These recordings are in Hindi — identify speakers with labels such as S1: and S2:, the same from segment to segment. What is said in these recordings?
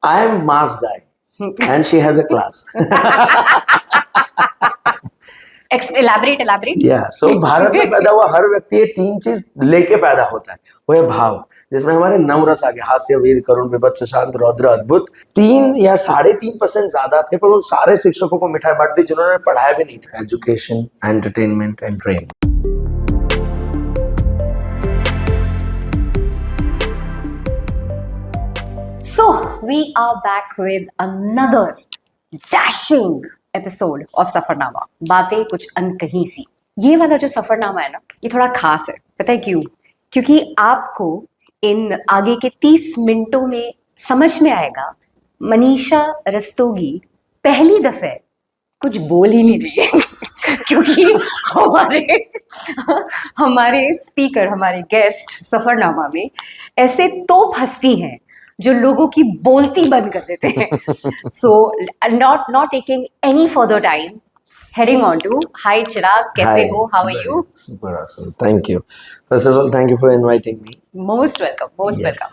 S1: I am mass guy and she has a class.
S2: elaborate.
S1: Yeah, so Bharat में पैदा हुआ हर व्यक्ति ये तीन चीज लेके पैदा होता है, वो है भाव, जिसमें हमारे 9 रस आ गए, हास्य, वीर, करुण, विभत्स, शांत, रौद्र, अद्भुत। 3 या 3.5% ज्यादा थे, पर उन सारे शिक्षकों को मिठाई बांट दी जिन्होंने पढ़ाया भी नहीं था। Education, entertainment and training.
S2: So we are back with another dashing episode of Safarnama, बातें कुछ अनकही सी। ये वाला जो सफरनामा है ना, ये थोड़ा खास है। पता है क्यों? क्योंकि आपको इन आगे के 30 मिनटों में समझ में आएगा मनीषा रस्तोगी पहली दफे कुछ बोल ही नहीं रही है क्योंकि हमारे स्पीकर, हमारे गेस्ट सफरनामा में ऐसे तोप हस्ती हैं जो लोगों की बोलती बंद कर देते हैं। So not taking any further time, heading on to hi Chirag, कैसे हो? How are you?
S1: Super awesome, thank you. First of all, thank you for inviting me.
S2: Most welcome, most
S1: Yes.
S2: welcome.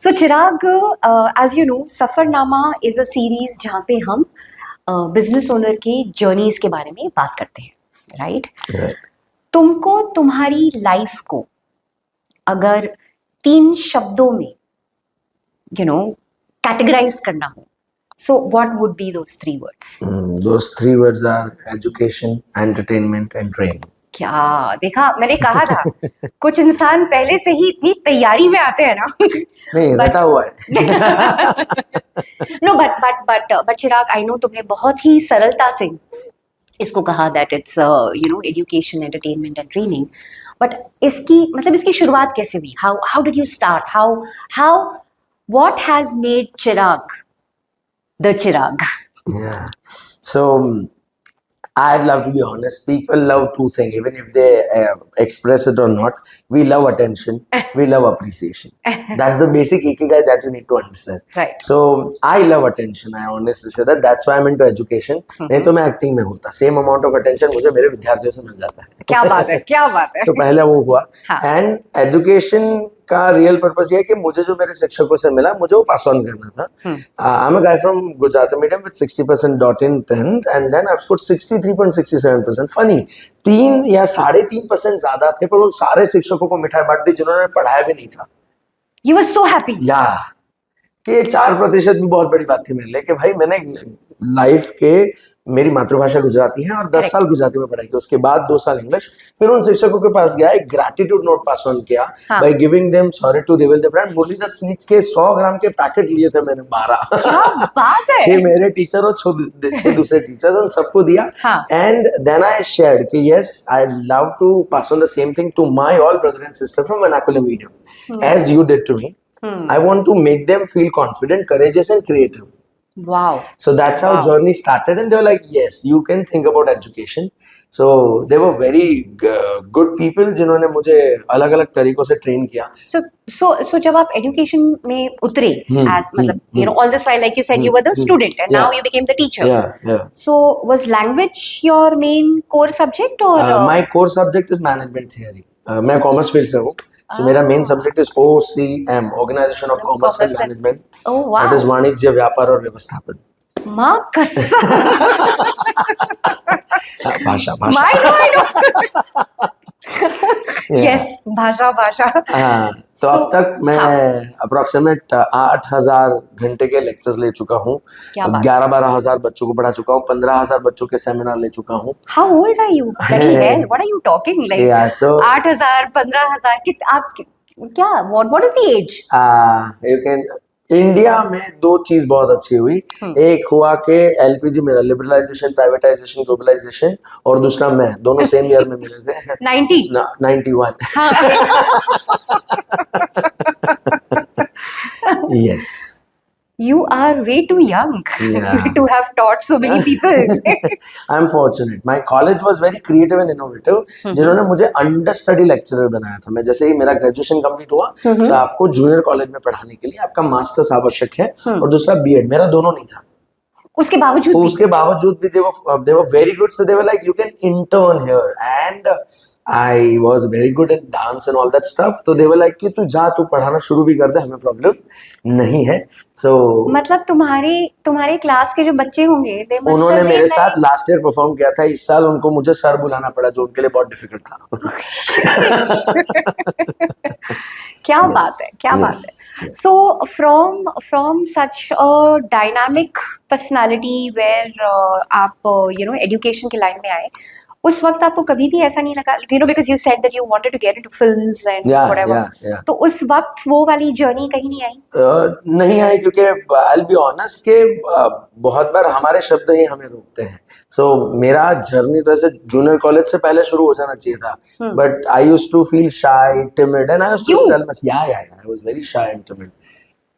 S2: So Chirag, as you know, Safarnama is a series जहाँ पे हम बिजनेस ओनर के जर्नीज के बारे में बात करते हैं, राइट?
S1: Right.
S2: तुमको तुम्हारी लाइफ को अगर 3 शब्दों में categorize करना हो, so what would be those 3 words?
S1: Those 3 words are education, entertainment and training.
S2: क्या देखा, मैंने कहा था कुछ इंसान पहले से ही इतनी तैयारी में आते हैं ना।
S1: नहीं, रटा हुआ है।
S2: No but Chirag, I know तुमने बहुत ही सरलता से इसको कहा that it's education, entertainment and training, but इसकी शुरुआत कैसे हुई? How did you start? How what has made Chirag the Chirag?
S1: Yeah. So I'd love to be honest. People love 2 things, even if they express it or not. We love attention. We love appreciation. That's the basic ikigai that you need to understand.
S2: Right.
S1: So I love attention. I honestly say that. That's why I'm into education. नहीं तो मैं acting में होता. Same amount of attention मुझे मेरे विद्यार्थियों से मिल जाता है.
S2: क्या बात है, क्या बात है.
S1: So पहले वो हुआ.
S2: हाँ.
S1: And education का रियल पर्पस ये है कि मुझे जो मेरे शिक्षकों से मिला, मुझे वो पास ऑन करना था. I'm a guy from Gujarati medium with 60% dot in 10th and then I've scored 63.67%. Funny, 3 या 3.5% ज्यादा थे, पर उन सारे शिक्षकों को मिठाई बांट दी जिन्होंने पढ़ाया भी नहीं था.
S2: You were so happy.
S1: या कि 4% भी बहुत बड़ी बात थी मेरे लिए कि भाई मैंने लाइफ के, मेरी मातृभाषा गुजराती है और 10 साल गुजराती में पढ़ाई की, उसके बाद 2 साल इंग्लिश. फिर उन शिक्षकों के पास गया, एक ग्रैटिट्यूड नोट पास ऑन किया by giving them sorry to develop the brand. Muralidhar sweets के 100 ग्राम के पैकेट लिए थे मैंने 12.
S2: क्या बात है.
S1: 6 मेरे टीचर और 6 दूसरे टीचर्स, उन सबको दिया. एंड देन आई शेयर्ड कि yes I love to pass on the same thing to my all brother and sister from vernacular medium as you did to me. I want to make them feel confident, courageous and creative.
S2: Wow.
S1: So that's how journey started and they were like, yes, you can think about education. So they were very good people जिन्होंने मुझे अलग-अलग तरीकों से ट्रेन किया.
S2: So जब आप education में उतरे, as मतलब all this while, like you said, you were the student and now you became the teacher.
S1: Yeah.
S2: So was language your main core subject or?
S1: My core subject is management theory. मैं कॉमर्स फील्ड से हूँ. So मेरा main subject is OCM, organisation of commerce and management. That is वाणिज्य, व्यापार और व्यवस्थापन.
S2: माँ कसम.
S1: भाषा.
S2: I know. Yes, भाषा.
S1: तो अब तक मैं अप्रोक्सीमेट 8,000 घंटे के लेक्चर्स ले चुका हूँ. 11-12 हजार बच्चों को पढ़ा चुका हूँ. 15,000 बच्चों के सेमिनार ले चुका हूँ.
S2: How old are you? Bloody hell, what are you talking? Like 8,000, 15,000. आप क्या? What is the age?
S1: You can. India में 2 चीज बहुत अच्छी हुई. एक हुआ कि LPG मेरा लिबरलाइजेशन, प्राइवेटाइजेशन, ग्लोबलाइजेशन, और दूसरा मैं, दोनों सेम ईयर में मिले थे. 91. Yes.
S2: You are way too young to have taught so many people.
S1: I'm fortunate. My college was very creative and innovative. जिन्होंने मुझे अंडरस्टडी लेक्चरर बनाया था. मैं जैसे ही मेरा ग्रेजुएशन कंप्लीट हुआ, तो आपको जूनियर कॉलेज में पढ़ाने के लिए आपका मास्टर्स आवश्यक है और दूसरा B.Ed. मेरा दोनों नहीं था.
S2: उसके बावजूद भी
S1: they were very good. So they were like, you can intern here and I was very good at dance and all that stuff. तो they were like कि तू जा, तू पढ़ाना शुरू भी कर दे, हमें प्रॉब्लम नहीं है. So
S2: मतलब तुम्हारे क्लास के जो बच्चे होंगे they must
S1: उन्होंने
S2: have
S1: मेरे
S2: been
S1: साथ लास्ट ईयर परफॉर्म किया था. इस साल उनको मुझे सर बुलाना पड़ा, जो उनके लिए बहुत डिफिकल्ट था.
S2: क्या बात है, क्या बात है. So from such a dynamic personality where आप एजुकेशन की लाइन में आए, उस वक्त आपको कभी भी ऐसा नहीं लगा, because you said that you wanted to get into films and whatever.
S1: Yeah.
S2: तो उस वक्त वो वाली जर्नी कहीं नहीं आई?
S1: नहीं आई, क्योंकि I'll be honest के बहुत बार हमारे शब्द ही हमें रोकते हैं. So मेरा जर्नी तो ऐसे जूनियर कॉलेज से पहले शुरू हो जाना चाहिए था. But I used to feel shy, timid, and I used to tell myself, yeah, I was very shy and timid.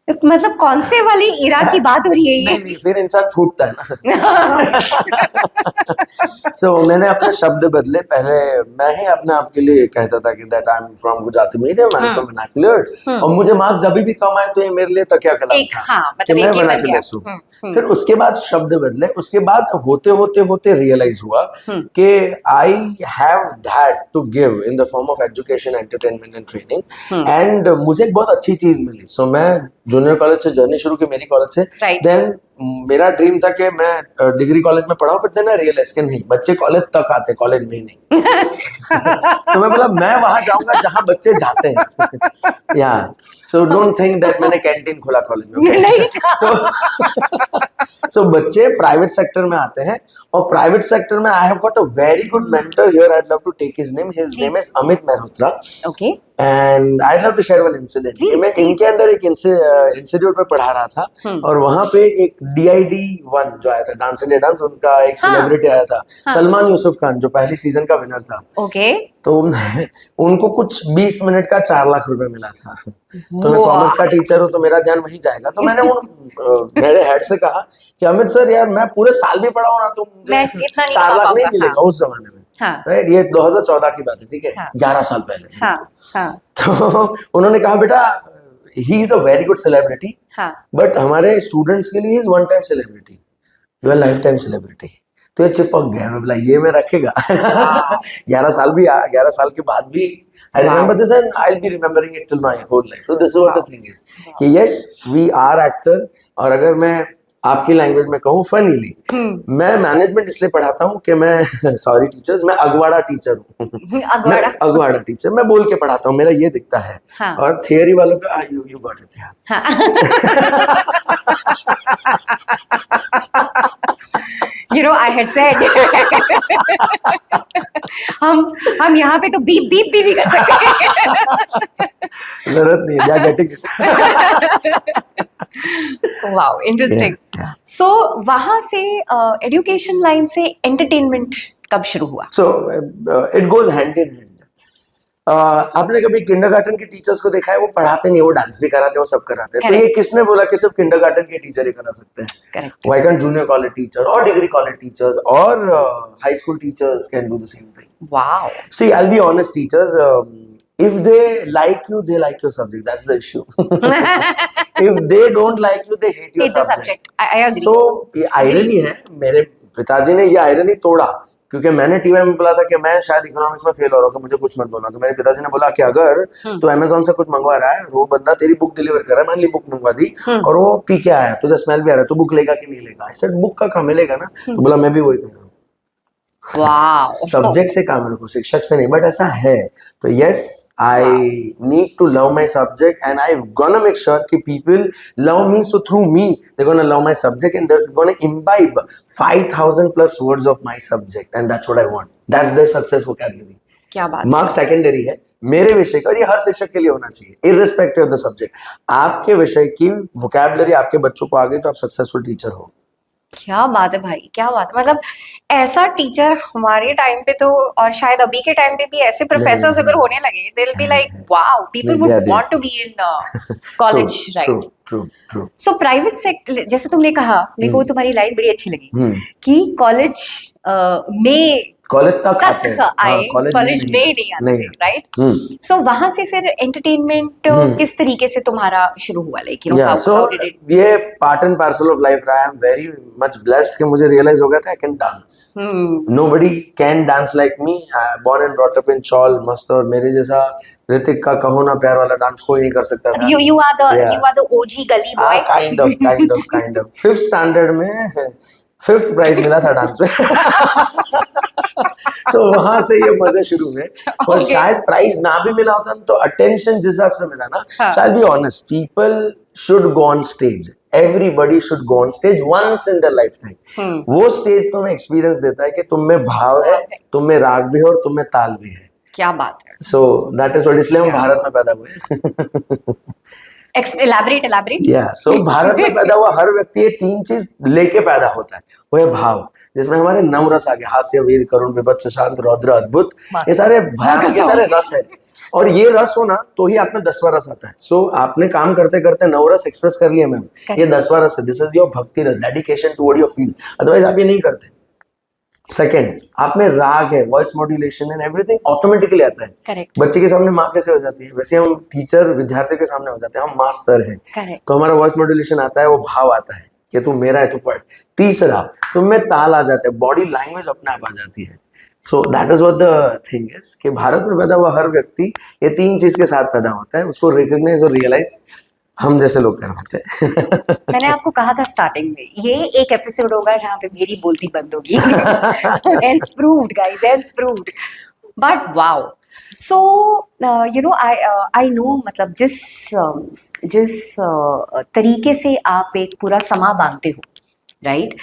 S2: मतलब कौन से वाली इरा की बात हो रही है ये?
S1: नहीं, फिर इंसान फूटता है ना. So मैंने अपने शब्द बदले. पहले मैं ही अपने आप के लिए कहता था कि that I'm from Gujarati medium, I'm from vernacular, और मुझे मार्क्स अभी भी कम आए तो ये मेरे लिए तकिया कलाम था कि मैं vernacular हूँ. फिर उसके बाद शब्द बदले. उसके बाद होते रियलाइज हुआ कि I have that to give in the form of education, entertainment and training, and मुझे एक बहुत अच्छी चीज मिली. So मैं जूनियर कॉलेज से जर्नी शुरू की, मेरी कॉलेज से. देन मेरा ड्रीम था कि मैं डिग्री कॉलेज में पढ़ाऊं, बट देन आई रियलाइज कि नहीं, बच्चे कॉलेज तक आते, कॉलेज में ही नहीं. तो मैं बोला मैं वहां जाऊंगा जहां बच्चे जाते हैं. या सो डोंट थिंक दैट मैंने कैंटीन खोला कॉलेज में. तो बच्चे प्राइवेट सेक्टर में आते हैं, और प्राइवेट सेक्टर में I have got a very good mentor here. I love to take his name is Amit Mehrotra.
S2: Okay.
S1: And I love to share one incident. मैं इनके अंदर एक इंस्टीट्यूट में पढ़ा रहा था, और वहां पे एक DID-1 जो आया था, डांस इंडिया डांस, उनका एक सेलिब्रिटी आया था, सलमान यूसुफ खान, जो पहली सीजन का विनर था.
S2: ओके.
S1: तो उनको कुछ 20 मिनट का 4 लाख रुपए मिला था. तो मैं कॉमर्स का टीचर हूँ, तो मेरा ध्यान वहीं जाएगा. तो मैंने मेरे हेड से कहा कि अमित सर यार, मैं पूरे साल भी पढ़ाऊँ ना, तो मुझे 4 लाख नहीं मिलेगा उस जमाने में. राइट, ये 2014 की बात है, ठीक है, 11 साल पहले. तो उन्होंने कहा बेटा, he is a very good celebrity, but हमारे स्टूडेंट्स के लिए is one time celebrity, you our life time celebrity. तो ये चिपक गया. मैं बोला ये मैं रखेगा. 11 साल भी 11 साल के बाद भी I remember this, and I'll be remembering it till my whole life. So this is what the thing is कि yes, we are actor. और अगर मैं आपकी लैंग्वेज में कहूँ फनीली, मैं मैनेजमेंट इसलिए पढ़ाता हूँ कि मैं सॉरी टीचर्स, मैं अगवाड़ा टीचर हूँ. अगवाड़ा टीचर मैं बोल के पढ़ाता हूँ, मेरा ये दिखता है. और थियरी वालों का you got it.
S2: I had said हम यहाँ पे तो बीप बीप भी कर सकते हैं.
S1: जरूरत नहीं है. Getting it.
S2: Wow, interesting. So वहां से एजुकेशन लाइन से एंटरटेनमेंट कब शुरू हुआ?
S1: So it goes hand in hand. आपने कभी किंडरगार्टन के टीचर्स को देखा है? वो पढ़ाते नहीं, वो डांस भी कराते हैं, वो सब कराते हैं. तो ये किसने बोला कि सिर्फ किंडरगार्टन के टीचर ही करा सकते हैं? Why can't junior college teacher और डिग्री कॉलेज टीचर्स और high school teachers can do the same thing?
S2: Wow.
S1: See, I will be honest, teachers, if they like you, they like your subject. That's the issue. If they don't like you, they hate your subject.
S2: I agree.
S1: So ये irony है. मेरे पिताजी ने ये irony तोड़ा, क्योंकि मैंने टीवी में बोला था कि मैं शायद इकोनॉमिक्स में फेल हो रहा हूँ, तो मुझे कुछ मत बोलना. तो मेरे पिताजी ने बोला कि अगर तो अमेज़न से कुछ मंगवा रहा है, वो बंदा तेरी बुक डिलीवर कर रहा है, मान ली बुक मंगवा दी और वो पी के आया, तुझे स्मेल भी आ रहा है, तो बुक लेगा कि नहीं लेगा? आई सेड बुक का काम मिलेगा ना. तो बोला मैं भी वही कह रहा हूँ.
S2: Wow.
S1: सब्जेक्ट से काम रखो, शिक्षक से नहीं. बट ऐसा है. तो yes, I need to love my subject, and I gonna make sure कि people love me, so through me they gonna love my subject, and they gonna imbibe 5,000 plus words of my subject, and that's what I want. That's the success vocabulary.
S2: क्या बात.
S1: मार्क्स सेकेंडरी है मेरे विषय का, और ये हर शिक्षक के लिए होना चाहिए, इररिस्पेक्टिव ऑफ द सब्जेक्ट. आपके विषय की वोकैबुलरी आपके बच्चों को आ गई तो आप सक्सेसफुल टीचर हो.
S2: क्या बात है भाई, क्या बात है. मतलब ऐसा टीचर हमारे टाइम पे तो, और शायद अभी के टाइम पे भी ऐसे प्रोफेसर्स अगर होने लगे, they will be like wow, people would want to be in college, right?
S1: True.
S2: So private sector, जैसे तुमने कहा, मेरे को तुम्हारी लाइन बड़ी अच्छी लगी कि कॉलेज में
S1: कॉलेज तक आते हैं,
S2: आए,
S1: कॉलेज
S2: कॉलेज में नहीं आते,
S1: नहीं
S2: राइट? सो वहां से फिर एंटरटेनमेंट किस तरीके से तुम्हारा शुरू हुआ, लाइक यू नो
S1: या सो
S2: हाउ डिड इट?
S1: ये part and parcel of life रहा है। I am very much blessed कि मुझे रियलाइज हो गया था I can dance. Nobody can dance like me. Born and brought up in chawl मस्त, और मेरे जैसा ऋतिक का कहो ना प्यार वाला डांस कोई नहीं कर सकता था।
S2: You are the OG गली boy.
S1: Kind of 5th standard में 5th प्राइज मिला था डांस में। सो वहां से ये मजे शुरू हुए। और
S2: Okay.
S1: शायद प्राइज ना भी मिला होता तो अटेंशन जिस हिसाब से मिला ना,
S2: हाँ.
S1: शायद be honest, people should go on stage, everybody should go on stage once in the life time. वो स्टेज तुम्हें एक्सपीरियंस देता है कि तुम में भाव है, तुम में राग भी है और तुम में ताल भी है।
S2: क्या बात है।
S1: सो दैट इज व्हाट, इसलिए हम भारत में पैदा हुए।
S2: elaborate
S1: या सो भारत में पैदा हुआ हर व्यक्ति ये 3 चीज लेके पैदा होता है। वो है भाव, जिसमें हमारे 9 रस आ गए, हास्य, वीर, करुण, विभत्स, शांत, रौद्र, अद्भुत। ये सारे भयानक, ये सारे रस है। और ये रस हो ना तो ही आप में 10वां रस आता है। सो आपने काम करते करते 9 रस एक्सप्रेस कर लिए मैम, ये 10वां रस है। This is your bhakti ras, dedication to what you feel, otherwise आप ये नहीं करते। सेकेंड, आप में राग है, voice modulation and everything automatically आता है।
S2: करेक्ट
S1: बच्चे के सामने माँ कैसे हो जाती है, वैसे हम टीचर विद्यार्थियों के सामने हो जाते हैं, हम मास्टर हैं।
S2: करेक्ट
S1: तो हमारा वॉइस मॉड्यूलेशन आता है, वो भाव आता है कि तू मेरा है, तू पढ़। तीसरा, तुम में ताल आ जाता है, बॉडी लैंग्वेज अपने आप आ जाती है। So that is what the thing is कि भारत में पैदा हुआ हर व्यक्ति ये 3 चीज के साथ पैदा होता है। उसको रिकॉग्नाइज और रियलाइज हम जैसे लोग करवाते हैं।
S2: मैंने आपको कहा था स्टार्टिंग में ये एक एपिसोड होगा जहां पे मेरी बोलती बंद होगी। Hence proved guys, hence proved. But wow. So you know I know मतलब जिस तरीके से आप एक पूरा समा बांधते हो, right?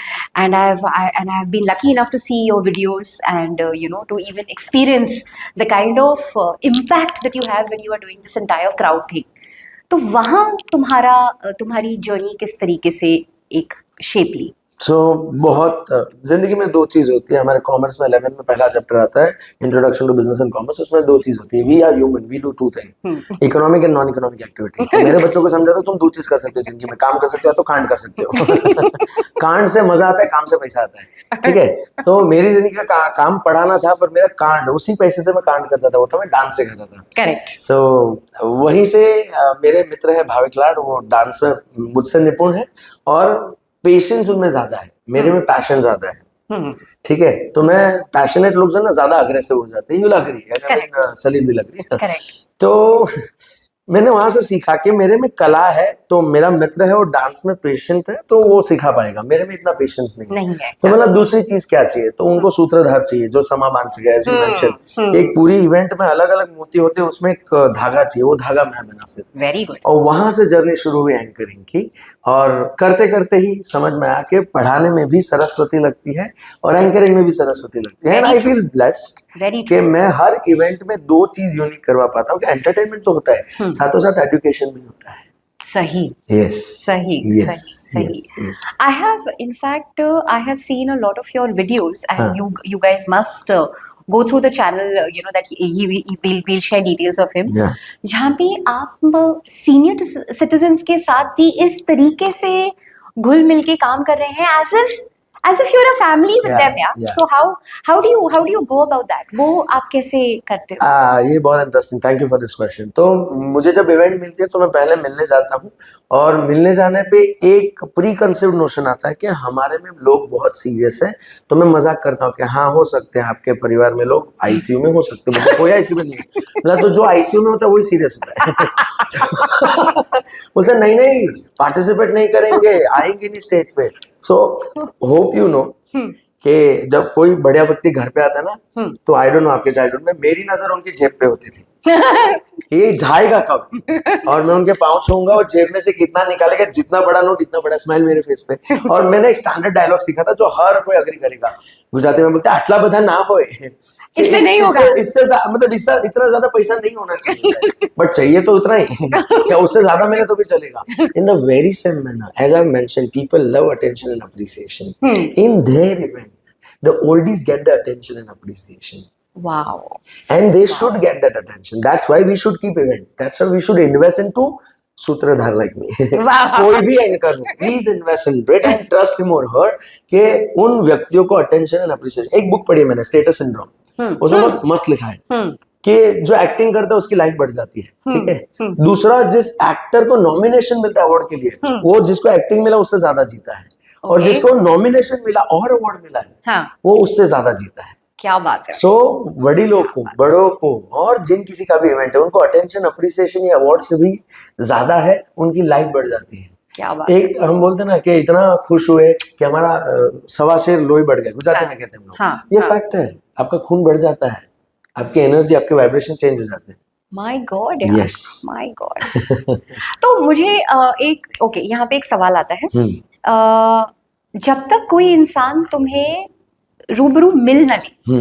S2: And I've been lucky enough to see your videos and you know to even experience the kind of impact that you have when you are doing this entire crowd thing. तो वहाँ तुम्हारी जर्नी किस तरीके से एक शेप ली?
S1: सो बहुत जिंदगी में 2 चीज होती है। हमारे कॉमर्स में 11 में पहला चैप्टर आता है, introduction to business and commerce. उसमें 2 चीज होती है, we are human, we do 2 thing, economic and non economic activity. मेरे बच्चों को समझा तो तुम 2 चीज कर सकते हो जिंदगी में, काम कर सकते हो तो कांड कर सकते हो। कांड से मजा आता है, काम से पैसा आता है, ठीक है? तो मेरी जिंदगी का काम पढ़ाना था, पर मेरा कांड, उसी पैसे से मैं कांड करता था, वो था मैं डांस सिखाता था।
S2: करेक्ट।
S1: सो वहीं से मेरे मित्र है भाविक लाड, वो डांस में मुझसे निपुण है और पेशेंस उनमें ज्यादा है, मेरे में पैशन ज्यादा है। ठीक है, तो मैं पैशनेट लोग जो ना ज्यादा अग्रेसिव हो जाते हैं, यू लग रही है, सलील भी लग रही है।
S2: करेक्ट।
S1: तो मैंने वहां से सीखा कि मेरे में कला है, तो मेरा मित्र है और डांस में पेशेंट है, तो वो सिखा पाएगा। मेरे में इतना पेशेंस नहीं है। तो मतलब दूसरी चीज क्या चाहिए, तो उनको सूत्रधार चाहिए जो समा बांध सके। एज यू मेंशन, एक पूरी इवेंट में अलग अलग मोती होते हैं, उसमें एक धागा चाहिए, वो धागा मैं बना फिर।
S2: Very good.
S1: और वहां से जर्नी शुरू हुई एंकरिंग की, और करते करते ही समझ में आया कि पढ़ाने में भी सरस्वती लगती है और एंकरिंग में भी सरस्वती लगती है। एंड आई फील ब्लेस्ड कि मैं हर इवेंट में 2 चीज यूनिक करवा पाता हूँ कि एंटरटेनमेंट तो होता है, साथों साथ एजुकेशन भी होता है।
S2: सही।
S1: Yes.
S2: सही। I have, in fact, I have seen a lot of your videos, and you guys must go through the channel. You know that we'll share details of him.
S1: Yeah.
S2: जहाँ पे आप सीनियर सिटीजन्स के साथ भी इस तरीके से घुल मिल के काम कर रहे हैं, as if you're a family with them, yeah. So how do you go about that? वो आप कैसे करते हो?
S1: ये बहुत interesting, thank you for this question. तो मुझे जब इवेंट मिलती है तो मैं पहले मिलने जाता हूँ, और मिलने जाने पे एक प्री कंसीव्ड नोशन आता है कि हमारे में लोग बहुत सीरियस है। तो मैं मजाक करता हूँ कि हाँ, हो सकते हैं आपके परिवार में लोग आईसीयू में हो सकते हैं, कोई आईसीयू में नहीं है। मतलब तो जो आईसीयू में होता है वही सीरियस होता है। बोलते नहीं पार्टिसिपेट नहीं करेंगे, आएंगे नहीं स्टेज पे। सो होप यू नो कि जब कोई बढ़िया व्यक्ति घर पे आता है ना, तो आई डोंट नो आपके चाइल्डहुड में मेरी नजर उनकी जेब पे होती थी। ये जाएगा कब, और मैं उनके पाँव छूंगा और जेब में से कितना निकालेगा, जितना बड़ा नोट इतना बड़ा स्माइल मेरे फेस पे। और मैंने एक स्टैंडर्ड डायलॉग सीखा था जो हर कोई अग्री करेगा, गुजराती में बोलते हैं आटला बधा ना होए,
S2: इससे नहीं होगा,
S1: इससे मतलब इतना ज्यादा पैसा नहीं होना चाहिए, बट चाहिए तो उतना ही। क्या उससे ज्यादा मिले तो भी चलेगा। In the very same manner as I mention, people love attention and appreciation in their event. The oldies get the attention and appreciation.
S2: Wow.
S1: And they should get that attention. That's why we should keep event. That's why we should invest into सूत्रधार लाइक मी
S2: वाह।
S1: कोई भी एंकर हो, please invest in bread and trust him और हर कि उन व्यक्तियों को अटेंशन एंड अप्रिसिएशन। एक बुक पढ़ी है मैंने, स्टेटस सिंड्रोम, उसमें बहुत मस्त लिखा है कि जो एक्टिंग करता है उसकी लाइफ बढ़ जाती है, ठीक है। दूसरा, जिस एक्टर को नॉमिनेशन मिलता है अवार्ड के लिए, वो जिसको एक्टिंग मिला उससे ज्यादा जीता है, और जिसको नॉमिनेशन मिला और अवार्ड मिला है, वो उससे ज्यादा जीता है।
S2: क्या बात है।
S1: सो वडीलों को, बड़ों को, और जिन किसी का भी इवेंट है, उनको अटेंशन, अप्रिसिएशन या अवार्ड से भी ज्यादा है, उनकी लाइफ बढ़ जाती है।
S2: क्या बात
S1: एक हम बोलते ना कि इतना खुश हुए कि हमारा 1.25 सेर लोई बढ़ गया, गुजराती में कहते हैं हम लोग। ये फैक्ट है, आपका खून बढ़ जाता है, आपकी एनर्जी, आपके वाइब्रेशन चेंज हो जाते हैं।
S2: My God,
S1: Yes.
S2: My God. तो मुझे ओके, यहाँ पे एक सवाल आता है। जब तक कोई इंसान तुम्हें रूबरू मिल न ले,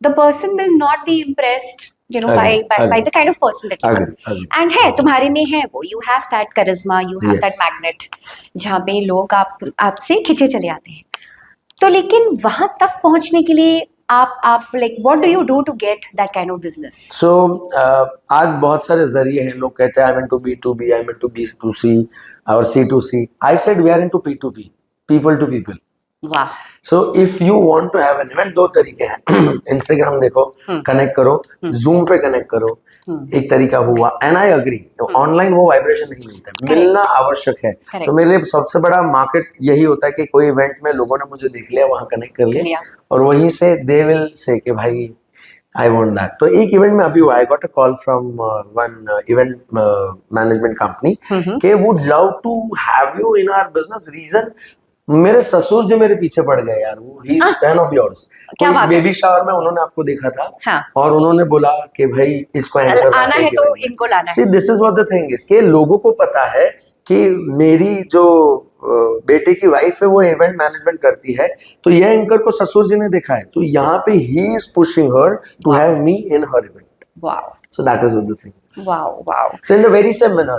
S2: the person will not be impressed, you know, by the kind of person that you are. And है, तुम्हारे में है वो, you have that charisma, you have that magnet, जहाँ पे लोग आपसे खिंचे चले आते हैं। तो लेकिन वहां तक पहुंचने के लिए आप like what do you do to get that kind of business?
S1: So आज बहुत सारे जरिए हैं, लोग कहते हैं I am into B2B, I am into B2C और C2C। I said we are into P2P, people to people.
S2: वाह।
S1: So if you want to have an event, दो तरीके हैं। इंस्टाग्राम देखो, कनेक्ट करो, जूम पे कनेक्ट करो, एक तरीका हुआ। एंड आई अग्री, ऑनलाइन वो वाइब्रेशन नहीं मिलता है, मिलना आवश्यक है। तो मेरे लिए सबसे बड़ा मार्केट यही होता है कि कोई इवेंट में लोगों ने मुझे देख लिया, वहां कनेक्ट कर लिया, और वहीं से दे विल से कि भाई आई वांट दैट। तो एक इवेंट में अभी हुआ, I got a call from one event management company के would love to have you in our business. Reason, मेरे ससुर जो मेरे पीछे पड़ गए यार, वो ही is fan of yours. Baby shower में उन्होंने आपको देखा था, और उन्होंने बोला कि भाई इसको एंकर
S2: आना है तो इनको लाना है।
S1: See this is what the thing is, कि लोगों को पता है कि मेरी जो बेटे की वाइफ है वो इवेंट मैनेजमेंट करती है, तो यह एंकर को ससुर जी ने देखा है, तो यहाँ पे ही is pushing her to have me in her event.
S2: Wow.
S1: So that is what the thing is.
S2: Wow, wow.
S1: So in the very same manner,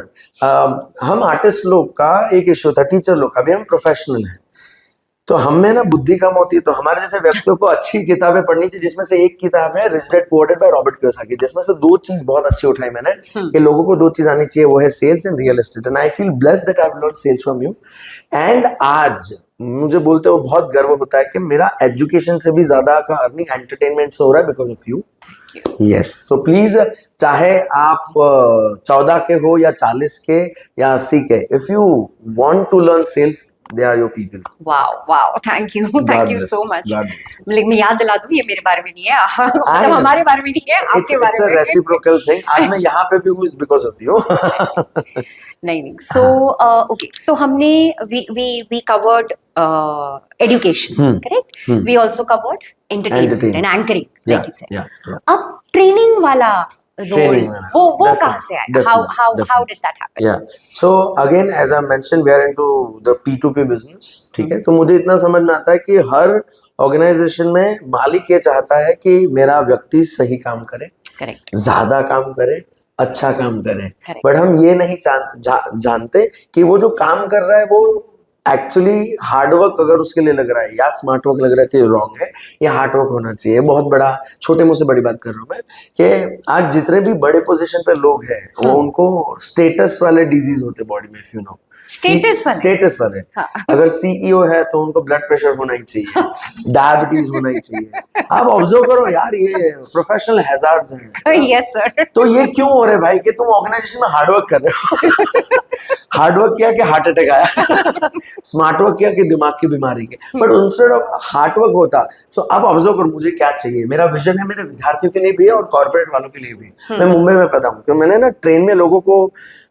S1: हम आर्टिस्ट लोग का एक इश्यू था, टीचर लोग का भी, हम प्रोफेशनल हैं, तो हम में ना बुद्धि कम होती है, तो हमारे जैसे व्यक्तियों को अच्छी किताबें पढ़नी चाहिए, जिसमें से एक किताब है rich dad poor dad by Robert Kiyosaki, जिसमें से दो चीज बहुत अच्छी उठाई मैंने कि लोगों को दो चीज आनी चाहिए, वो है sales and real estate. And I feel blessed that I have learned sales from you. And आज मुझे बोलते हुए बहुत गर्व होता है कि मेरा एजुकेशन से भी ज्यादा का अर्निंग एंटरटेनमेंट से हो रहा है because of you. Yes, so please, चाहे आप 14 के हो या 40 के या 80 के, if you want to learn sales, they are your people.
S2: Wow, thank you so much. मैं याद दिला दूं, ये मेरे बारे में नहीं है, मतलब हमारे बारे में नहीं है, आपके बारे में।
S1: It's a reciprocal thing. आज मैं यहाँ पे भी हूँ इज बिकॉज ऑफ यू।
S2: नहीं, सो ओके, सो हमने we covered education, correct? We also covered entertainment and anchoring, like you said. अब ट्रेनिंग वाला रोल, वो कहाँ से आया? How did that happen?
S1: Yeah. So again, as I mentioned, we are into the P2P business, ठीक है? तो मुझे इतना समझ में आता है कि हर ऑर्गेनाइजेशन में मालिक ये चाहता है कि मेरा व्यक्ति सही काम करे, ज्यादा काम करे, अच्छा काम करे, बट हम ये नहीं जानते कि वो जो काम कर रहा है वो एक्चुअली हार्डवर्क अगर उसके लिए लग रहा है या स्मार्ट वर्क लग रहा है तो ये रॉन्ग है, या हार्डवर्क होना चाहिए। बहुत बड़ा, छोटे मुंह से बड़ी बात कर रहा हूँ मैं, कि आज जितने भी बड़े पोजीशन पे लोग हैं वो उनको स्टेटस वाले डिजीज होते बॉडी में, इफ यू नो, स्टेटस वाले। अगर सीईओ है तो उनको ब्लड प्रेशर होना ही चाहिए, डायबिटीज होना ही चाहिए। आप ऑब्जर्व करो यार, ये प्रोफेशनल हैजार्ड्स हैं।
S2: Yes sir. तो
S1: ये क्यों हो रहे भाई कि तुम ऑर्गेनाइजेशन में हार्डवर्क कर रहे हो, हार्डवर्क किया कि हार्ट अटैक आया, स्मार्ट वर्क किया कि दिमाग की बीमारी के, बट इंस्टेड ऑफ हार्डवर्क होता। सो अब ऑब्जर्व करो मुझे क्या चाहिए। मेरा विजन है मेरे विद्यार्थियों के लिए भी है और कॉर्पोरेट वालों के लिए भी। मैं मुंबई में पैदा हूँ, क्यों मैंने ना ट्रेन में लोगों को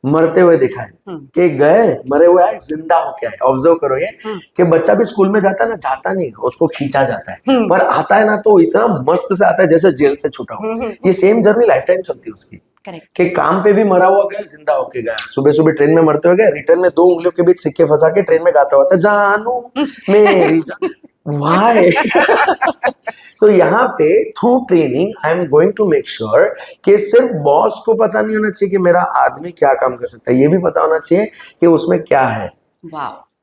S1: मरते हुए देखा है कि गए मरे हुए आए, जिंदा होके आए। ऑब्जर्व करो ये कि बच्चा भी स्कूल में जाता है ना, जाता नहीं, उसको खींचा जाता है, पर आता है ना तो इतना मस्त से आता है जैसे जेल से छूटा हो। ये सेम जर्नी लाइफ टाइम चलती है उसकी, कि काम पे भी मरा हुआ गया, जिंदा होके गया। सुबह सुबह ट्रेन में मरते हुए गए, रिटर्न में 2 उंगलियों के बीच सिक्के फंसा के ट्रेन में गाता हुआ था, जानू मेरी वाई। तो यहाँ पे through training I am going to make sure कि सिर्फ बॉस को पता नहीं होना चाहिए कि मेरा आदमी क्या काम कर सकता है, ये भी पता होना चाहिए कि उसमें क्या है।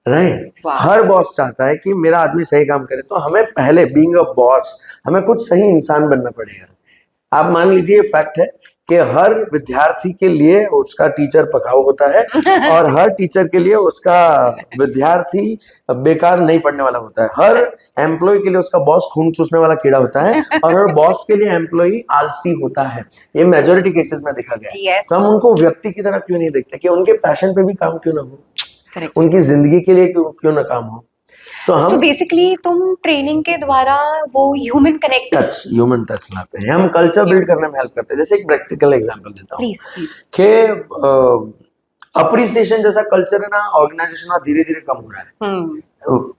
S1: राइट, हर बॉस चाहता है कि मेरा आदमी सही काम करे, तो हमें पहले बीइंग अ बॉस हमें खुद सही इंसान बनना पड़ेगा। आप मान लीजिए फैक्ट है कि हर विद्यार्थी के लिए उसका टीचर पकाऊ होता है और हर टीचर के लिए उसका विद्यार्थी बेकार नहीं पढ़ने वाला होता है, हर एम्प्लॉय के लिए उसका बॉस खून चूसने वाला कीड़ा होता है और हर बॉस के लिए एम्प्लॉय आलसी होता है। ये मेजोरिटी केसेस में देखा गया है।
S2: Yes.
S1: तो हम उनको व्यक्ति की तरह क्यों नहीं देखते कि उनके पैशन पे भी काम क्यों ना हो,
S2: Correct.
S1: उनकी जिंदगी के लिए क्यों ना काम हो। सो
S2: So
S1: हम
S2: basically तुम ट्रेनिंग के द्वारा वो ह्यूमन कनेक्ट,
S1: ह्यूमन टच लाते हैं, हम कल्चर बिल्ड करने में हेल्प करते हैं। जैसे एक प्रैक्टिकल एग्जांपल देता हूँ
S2: प्लीज
S1: कि अप्रिसिएशन जैसा कल्चर है ना ऑर्गेनाइजेशन में धीरे धीरे कम हो रहा है।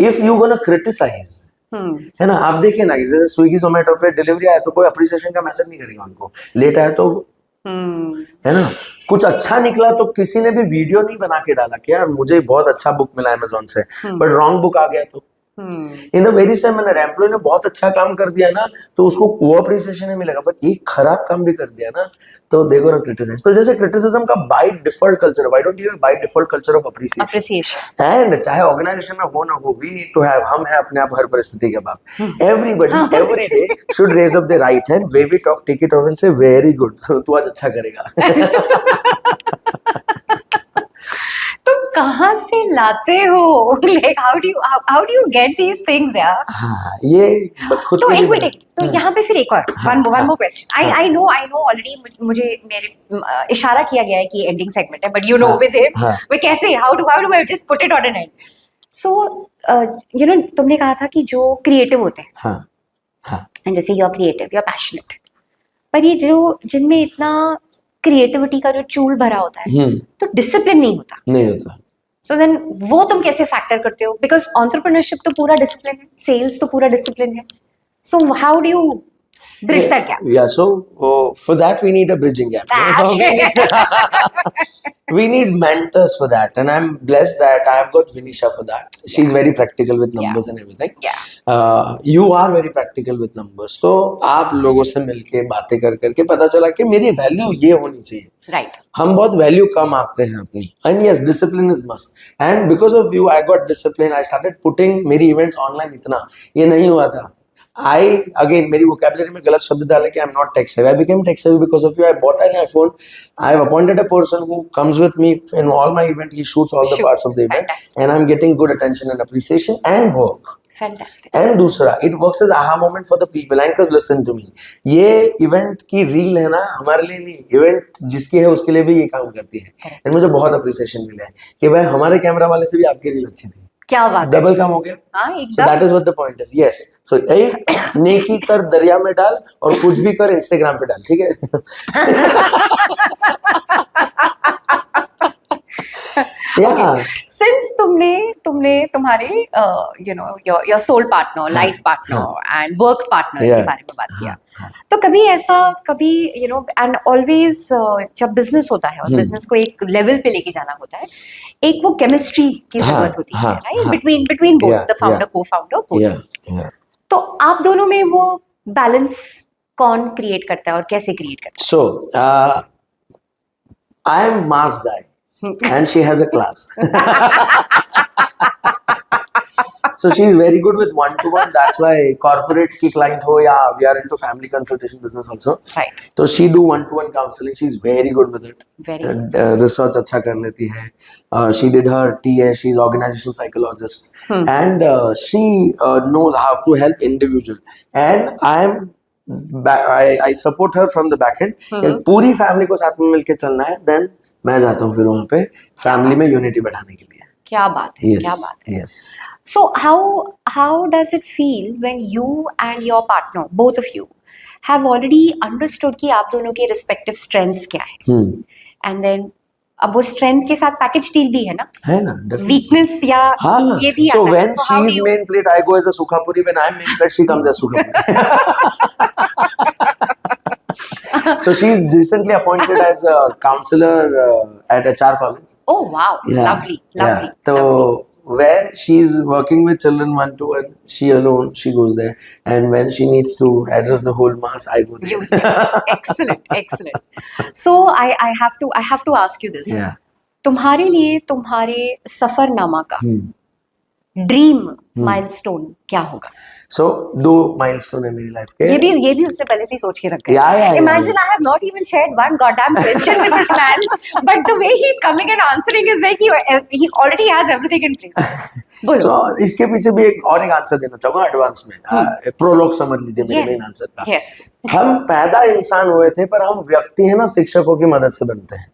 S1: इफ यू गोना क्रिटिसाइज, है ना, आप देखिए ना कि जैसे स्विगी जोमेटो पे डिलीवरी आया तो कोई अप्रिसिएशन का मैसेज नहीं करेगा उनको, लेट आया तो है ना, कुछ अच्छा निकला तो किसी ने भी वीडियो नहीं बना के डाला कि यार मुझे बहुत अच्छा बुक मिला अमेजोन से, बट रॉन्ग बुक आ गया तो in the very same manner employ ने बहुत अच्छा काम कर दिया ना तो उसको वो अप्रिसिएशन नहीं मिलेगा, पर एक खराब काम भी कर दिया ना तो देखो ना क्रिटिसाइज। तो जैसे क्रिटिसिज्म का by default culture, why don't you have by default culture of appreciation, and चाहे ऑर्गेनाइजेशन में हो ना हो, वी नीड टू हैव, हम है अपने आप हर परिस्थिति के बाप। Everybody every day should raise up the right hand, wave it off, take it off and say very good, तू आज अच्छा करेगा।
S2: तुम कहाँ से लाते हो, like how do you get these things यार?
S1: हाँ, ये खुद
S2: तो
S1: के
S2: एक
S1: लिए
S2: मिनट, तो यहाँ पे फिर एक और one more question. I know already मुझे मेरे इशारा किया गया है कि एंडिंग सेगमेंट है, but you know with him वे कैसे how do I just put it on an end. So you know तुमने कहा था कि जो क्रिएटिव होते हैं,
S1: हाँ हाँ,
S2: जैसे you are creative, you are passionate, पर ये जो जिनमें इतना क्रिएटिविटी का जो चूल भरा होता है तो डिसिप्लिन नहीं होता। सो देन वो तुम कैसे फैक्टर करते हो? बिकॉज एंटरप्रेन्योरशिप तो पूरा डिसिप्लिन है, सेल्स तो पूरा डिसिप्लिन है। So how do you bridge that gap?
S1: Yeah, so for that we need a bridging gap. We need mentors for that, and I'm blessed that I have got Vinisha for that. She's very practical with numbers and everything. You are very practical with numbers. तो आप लोगों से मिलके बातें करके पता चला कि मेरी वैल्यू ये होनी चाहिए।
S2: Right.
S1: हम बहुत वैल्यू कम आंकते हैं अपनी, and yes, discipline is must. And because of you, I got discipline. I started putting मेरी events online इतना, ये नहीं हुआ था। मेरी vocabulary में गलत शब्द डाले कि I'm not tech savvy. I became tech savvy because of you. I bought an iPhone. I've appointed a person who comes with me in all my event. He shoots all the parts of the event. Fantastic. And I'm getting good attention and appreciation and work.
S2: Fantastic.
S1: And दूसरा, it works as aha moment for the people. And because listen to me, ये event की रील है ना हमारे लिए नहीं, event जिसकी है उसके लिए भी ये काम करती है। And मुझे बहुत appreciation मिला है कि भाई हमारे कैमरा वाले से भी आपकी रील अच्छी थी।
S2: क्या बात,
S1: डबल काम हो गया। So that is what the point is. Yes. So एक नेकी कर दरिया में डाल और कुछ भी कर इंस्टाग्राम पे डाल, ठीक है? Yeah.
S2: Since तुमने तुम्हारे you know your soul partner, life partner and work partner के बारे में बात किया, तो कभी you know and always जब बिजनेस होता है और बिजनेस को एक लेवल पे लेके जाना होता है, एक वो केमिस्ट्री की जरूरत होती है, right, between both the founder, co-founder, both. तो आप दोनों में वो बैलेंस कौन क्रिएट करता है और कैसे क्रिएट करता है?
S1: So I am mass guy and she has a class. So she's very good with one-to-one. That's why corporate की client हो या we are into family consultation business also.
S2: Right.
S1: तो she do one-to-one counseling. She's very good with it.
S2: Very.
S1: Research अच्छा कर लेती है. She did her TA. She's organizational psychologist, and she knows how to help individual. And I support her from the back end. कि पूरी family को साथ में मिलके चलना है. Then मैं जाता हूँ फिर वहाँ पे family में unity बढ़ाने के लिए.
S2: क्या बात है, क्या बात है।
S1: Yes.
S2: So how does it feel when you and your partner, both of you, have already understood कि आप दोनों के respective strengths क्या है, and then अब वो strength के साथ package deal भी है ना, weakness या ये भी
S1: so
S2: आता
S1: when
S2: है। So
S1: she is main plate, I go as a sukhapuri. When I'm main plate, she comes as sukhapuri. So she's recently appointed as a counselor at HR college.
S2: Oh wow, lovely.
S1: So when she's working with children one-to-one, she alone, she goes there, and when she needs to address the whole mass, I go there.
S2: Excellent. So I have to ask you this.
S1: Yeah.
S2: तुम्हारे लिए तुम्हारे सफरनामा का ड्रीम माइलस्टोन क्या होगा?
S1: सो 2 माइलस्टोन है मेरी लाइफ के।
S2: ये भी उसने पहले से ही सोच के रखा
S1: Yeah, yeah,
S2: है।
S1: yeah,
S2: Imagine I have not even shared one goddamn question with this man, but the way he's coming and answering is like he already has everything in place. बोलो।
S1: सो इसके पीछे भी एक आंसर देना चाहूंगा एडवांस में, प्रोलॉग समझ लीजिए मेरे मेन आंसर का।
S2: Yes.
S1: हम पैदा इंसान हुए थे, पर हम व्यक्ति है ना शिक्षकों की मदद से बनते हैं।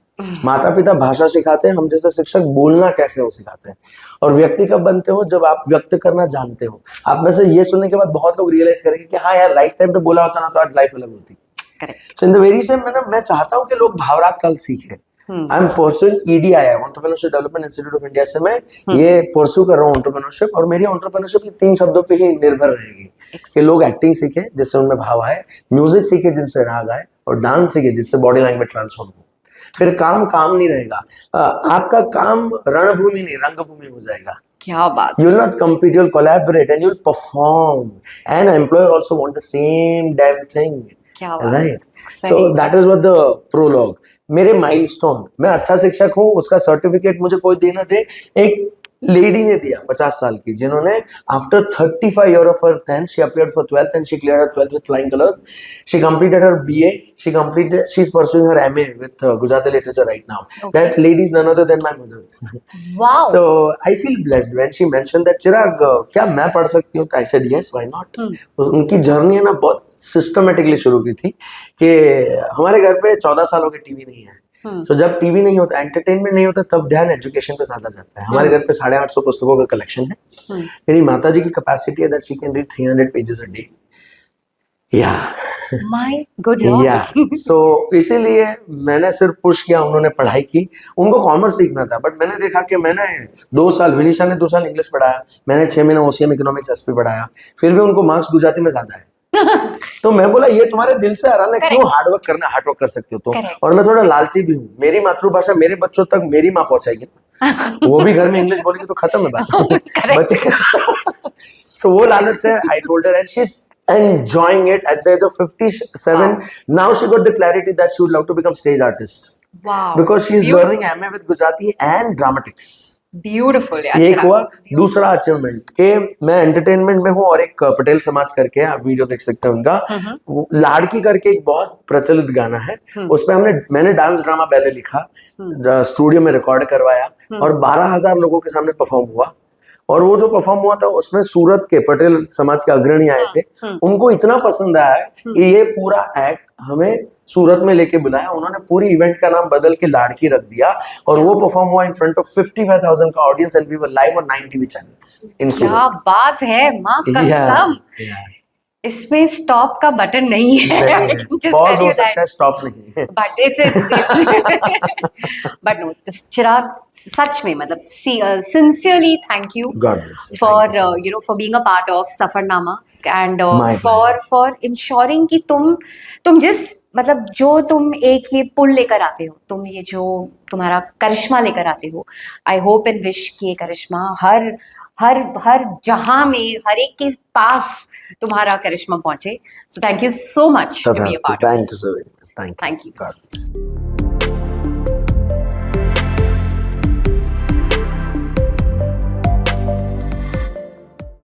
S1: माता पिता भाषा सिखाते हैं, हम जैसे शिक्षक बोलना कैसे वो सिखाते हैं। और व्यक्ति कब बनते हो? जब आप व्यक्त करना जानते हो। आप में से ये सुनने के बाद बहुत लोग रियलाइज करेंगे कि हाँ यार, राइट टाइम पे बोला होता ना तो आज लाइफ अलग होती।
S2: Correct.
S1: So in the very same मैं चाहता हूँ कि लोग भावराग कल सीखें। I am pursuing EDI, entrepreneurship development institute of India से मैं ये परसू कर रहा हूँ एंटरप्रेन्योरशिप, और मेरी एंटरप्रेन्योरशिप की 3 शब्दों पे ही निर्भर रहेगी कि लोग एक्टिंग सीखे जिससे उनमें भाव आए, म्यूजिक सीखे जिनसे राग आए, और डांस सीखे जिससे बॉडी लैंग्वेज ट्रांसफॉर्म हो। फिर काम नहीं रहेगा, आपका काम रणभूमि नहीं रंगभूमि हो जाएगा।
S2: क्या बात।
S1: You will not compete, you will collaborate and you will perform. And employer also want the same damn thing.
S2: क्या बात।
S1: Right.
S2: सही।
S1: So that is what the prologue. मेरे माइलस्टोन, मैं अच्छा शिक्षक हूँ, उसका सर्टिफिकेट मुझे कोई देना दे। एक लेडी ने दिया 50 साल की, जिन्होंने after 35 year of her 10th she appeared for 12th and she cleared her 12th with flying colors. She completed her BA. She's pursuing her MA with Gujarati literature right now.
S2: Okay.
S1: That lady is none other than my mother.
S2: Wow.
S1: So I feel blessed when she mentioned that, चिराग क्या मैं पढ़ सकती हूँ? I said yes, why not? उनकी जर्नी है ना बहुत सिस्टमेटिकली शुरू की थी कि हमारे घर पे 14 सालों के टीवी नहीं है। So, जब टीवी नहीं होता, एंटरटेनमेंट नहीं होता, तब ध्यान एजुकेशन पे ज्यादा जाता है। हमारे घर पे 850 पुस्तकों का कलेक्शन है। मेरी माता जी की कैपेसिटी है that she can read 300 pages a day. या
S2: माय गुड लॉर्ड।
S1: या सो इसीलिए मैंने सिर्फ पुश किया, उन्होंने पढ़ाई की, उनको कॉमर्स सीखना था, बट मैंने देखा कि मैंने 2 साल, विनीशा ने 2 साल इंग्लिश पढ़ाया, मैंने 6 महीने OCM इकोनॉमिक्स SP पढ़ाया, फिर भी उनको मार्क्स गुजराती में ज्यादा है। तो मैं बोला ये तुम्हारे दिल से आ रहा है, क्यों हार्डवर्क करना, हार्डवर्क कर सकते हो तो। और मैं थोड़ा लालची भी हूँ, मेरी मातृभाषा मेरे बच्चों तक मेरी माँ पहुंचाएगी ना, वो भी घर में इंग्लिश बोलेगी तो खत्म है बात। बच्चे सो वो लालच से I told her and she is enjoying it at the age of 57. Now she got the clarity that she would love to become stage artist.
S2: Wow.
S1: Because she is learning MA with Gujarati and dramatics.
S2: Beautiful.
S1: ये एक हुआ। दूसरा अचीवमेंट के मैं एंटरटेनमेंट में हूँ, और एक पटेल समाज करके, आप वीडियो देख सकते हैं उनका, लाड़की करके एक बहुत प्रचलित गाना है, उसमें मैंने डांस ड्रामा बैले लिखा, स्टूडियो में रिकॉर्ड करवाया, और 12,000 लोगों के सामने परफॉर्म हुआ। और वो जो परफॉर्म हुआ था उसमें सूरत के पटेल समाज के अग्रणी आए थे, उनको इतना पसंद आया कि ये पूरा एक्ट हमें सूरत में लेके बुलाया। उन्होंने पूरी इवेंट का नाम बदल के लाड़की रख दिया, और वो परफॉर्म हुआ इन फ्रंट ऑफ 55,000 का audience, and we were live on 9 TV channels in Surat.
S2: क्या बात है, माँ कसम। इसमें स्टॉप का बटन नहीं है।
S1: पॉज हो सकता है, स्टॉप नहीं है।
S2: बट इट्स बट नो, चिराग सच में मतलब sincerely thank you for for being a part of Safarnama, and for ensuring कि तुम जिस मतलब जो तुम एक ये पुल लेकर आते हो, तुम ये जो तुम्हारा करिश्मा लेकर आते हो, आई होप एंड विश कि ये करिश्मा हर जहां में हर एक के पास तुम्हारा करिश्मा पहुंचे। So thank you so much to be a part.
S1: Thank you so very much.
S2: Thank you.